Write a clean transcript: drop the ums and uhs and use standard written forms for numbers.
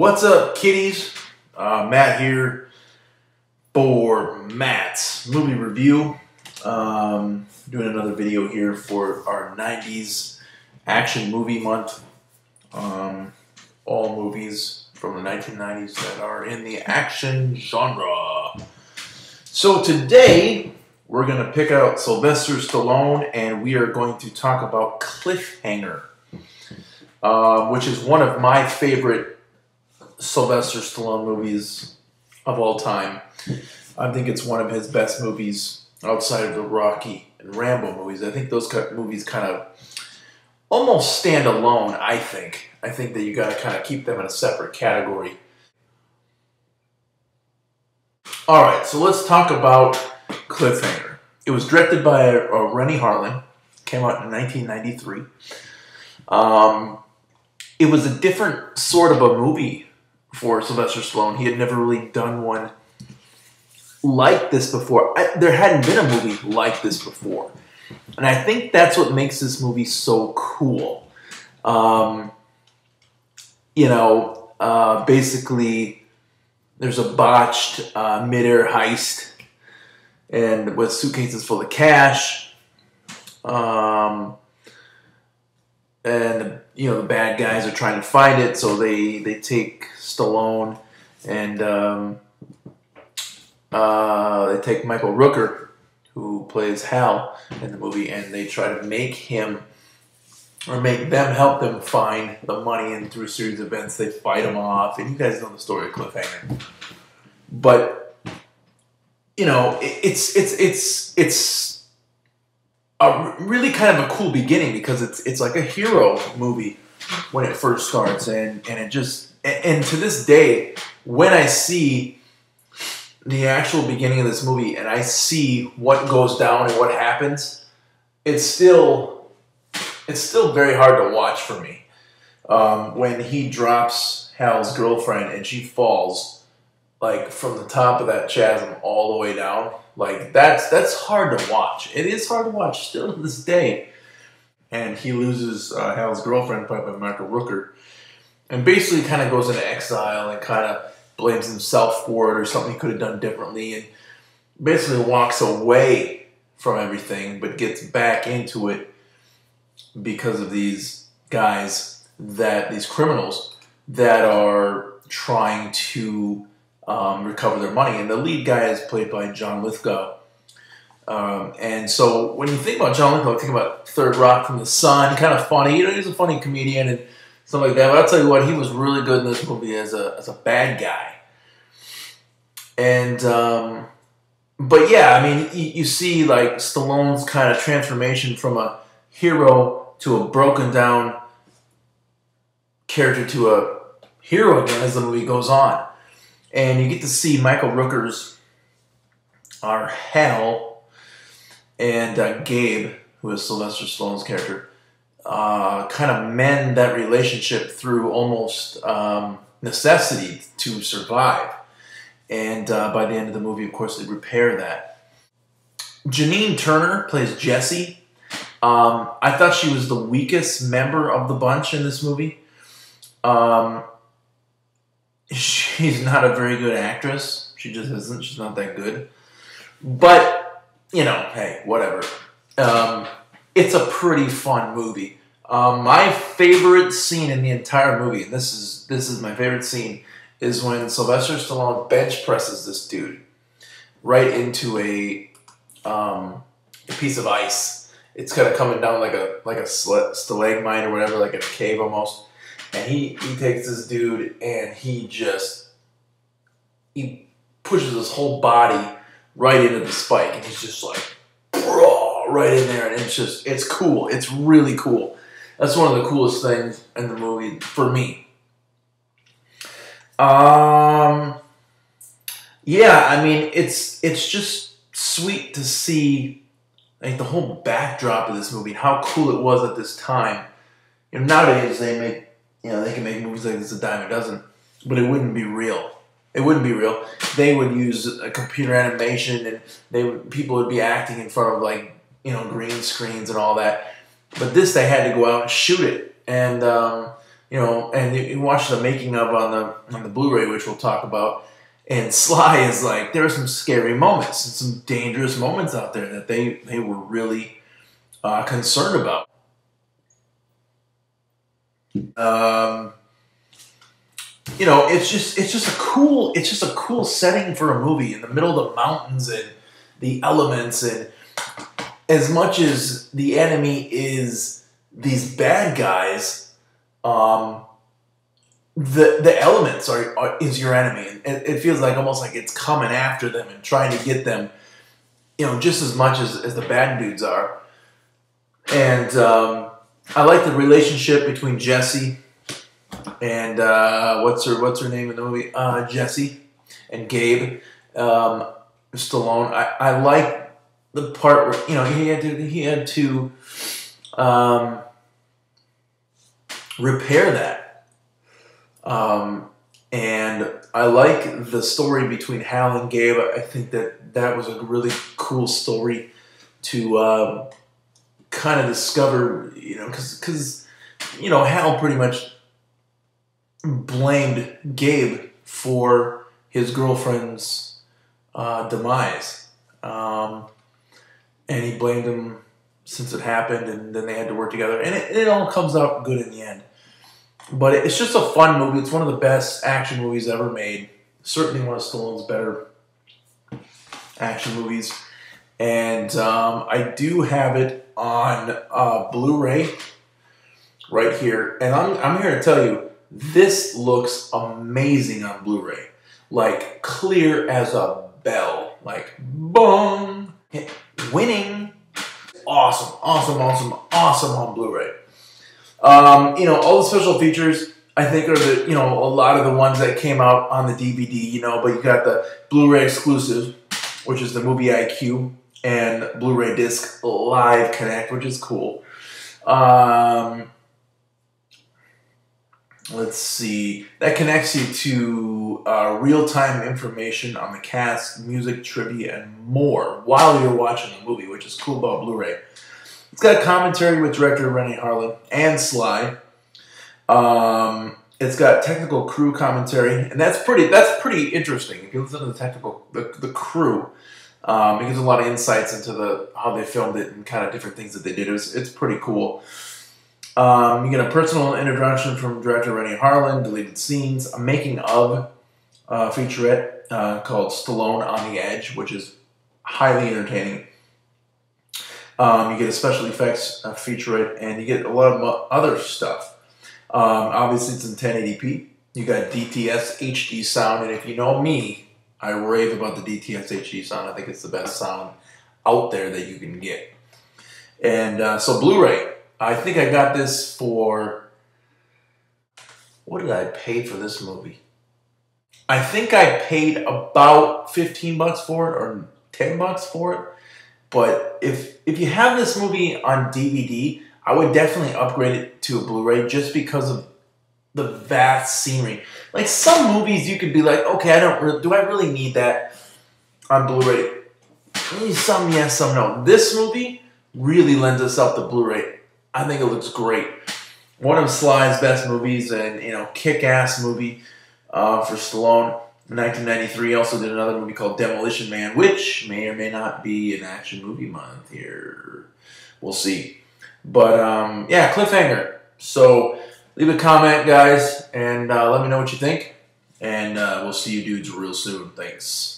What's up, kiddies? Matt here for Matt's movie review. Doing another video here for our 90s action movie month. All movies from the 1990s that are in the action genre. So today, we're going to pick out Sylvester Stallone, and we are going to talk about Cliffhanger, which is one of my favorite Sylvester Stallone movies of all time. I think it's one of his best movies outside of the Rocky and Rambo movies. I think those movies kind of almost stand alone, I think. I think that you got to kind of keep them in a separate category. Alright, so let's talk about Cliffhanger. It was directed by Rennie Harlan. Came out in 1993. It was a different sort of a movie for Sylvester Stallone. He had never really done one like this before. There hadn't been a movie like this before. And I think that's what makes this movie so cool. Basically, there's a botched mid-air heist and with suitcases full of cash. And the bad guys are trying to find it, so they take Stallone and they take Michael Rooker, who plays Hal in the movie, and they try to make them help them find the money, and through a series of events they fight them off. And you guys know the story of Cliffhanger. But it's a really kind of a cool beginning, because it's like a hero movie when it first starts, and to this day, when I see the actual beginning of this movie and I see what goes down and what happens, it's still very hard to watch for me. When he drops Hal's girlfriend and she falls like from the top of that chasm all the way down, like that's hard to watch. It is hard to watch still to this day. And he loses Hal's girlfriend, played by Michael Rooker, and basically kind of goes into exile and kind of blames himself for it or something he could have done differently, and basically walks away from everything, but gets back into it because of these guys, these criminals that are trying to recover their money. And the lead guy is played by John Lithgow. And so when you think about John Lithgow, think about Third Rock from the Sun, kind of funny. He's a funny comedian and stuff like that. But I'll tell you what, he was really good in this movie as a bad guy. And but yeah, I mean, you see like Stallone's kind of transformation from a hero to a broken down character to a hero again as the movie goes on. And you get to see Michael Rooker's Hal and Gabe, who is Sylvester Stallone's character, kind of mend that relationship through almost necessity to survive. And by the end of the movie, of course, they repair that. Janine Turner plays Jessie. I thought she was the weakest member of the bunch in this movie. She's not a very good actress. She just isn't. She's not that good. But hey, whatever. It's a pretty fun movie. My favorite scene in the entire movie, and this is my favorite scene, is when Sylvester Stallone bench presses this dude right into a piece of ice. It's kind of coming down like a stalagmite or whatever, like in a cave almost. And he takes this dude and he pushes his whole body right into the spike, and he's just like, right in there, and it's cool. It's really cool. That's one of the coolest things in the movie for me. Yeah, I mean, it's just sweet to see like the whole backdrop of this movie, how cool it was at this time. Nowadays they can make movies like this a dime a dozen, but it wouldn't be real. It wouldn't be real. They would use a computer animation, and people would be acting in front of green screens and all that. But this, they had to go out and shoot it, and you know, and you watch the making of on the Blu-ray, which we'll talk about. And Sly is like, there are some scary moments and some dangerous moments out there that they were really concerned about. You know, it's just a cool setting for a movie in the middle of the mountains and the elements, and as much as the enemy is these bad guys, the elements is your enemy, and it feels like almost like it's coming after them and trying to get them, you know, just as much as the bad dudes are. And I like the relationship between Jesse and what's her name in the movie? Jesse and Gabe Stallone. I like the part where, you know, he had to repair that. And I like the story between Hal and Gabe. I think that was a really cool story to kind of discover, you know, because you know, Hal pretty much blamed Gabe for his girlfriend's demise, and he blamed him since it happened, and then they had to work together, and it all comes out good in the end. But it's just a fun movie. It's one of the best action movies ever made. Certainly one of Stallone's better action movies. And I do have it on Blu-ray right here. And I'm here to tell you, this looks amazing on Blu-ray. Like, clear as a bell. Like, boom! Winning! Awesome, awesome, awesome, awesome on Blu-ray. You know, all the special features, I think, are the, you know, a lot of the ones that came out on the DVD, you know, but you got the Blu-ray exclusive, which is the Movie IQ, and Blu-ray Disc Live Connect, which is cool. Let's see. That connects you to real-time information on the cast, music, trivia, and more while you're watching the movie, which is cool about Blu-ray. It's got commentary with director Rennie Harlin and Sly. It's got technical crew commentary, and that's pretty interesting. If you listen to the crew, it gives a lot of insights into how they filmed it and kind of different things that they did. It's pretty cool. You get a personal introduction from director Rennie Harlin, deleted scenes, a making of featurette called Stallone on the Edge, which is highly entertaining. You get a special effects featurette, and you get a lot of other stuff. Obviously, it's in 1080p. You got DTS HD sound, and if you know me, I rave about the DTS HD sound. I think it's the best sound out there that you can get. And so Blu-ray, I think I got this for, what did I pay for this movie? I think I paid about $15 for it, or $10 for it. But if you have this movie on DVD, I would definitely upgrade it to a Blu-ray just because of the vast scenery. Like, some movies you could be like, okay, do I really need that on Blu-ray? Some yes, some no. This movie really lends itself to Blu-ray. I think it looks great. One of Sly's best movies, and, you know, kick-ass movie for Stallone. In 1993, he also did another movie called Demolition Man, which may or may not be an action movie month here. We'll see. But, yeah, Cliffhanger. So, leave a comment, guys, and let me know what you think. And we'll see you dudes real soon. Thanks.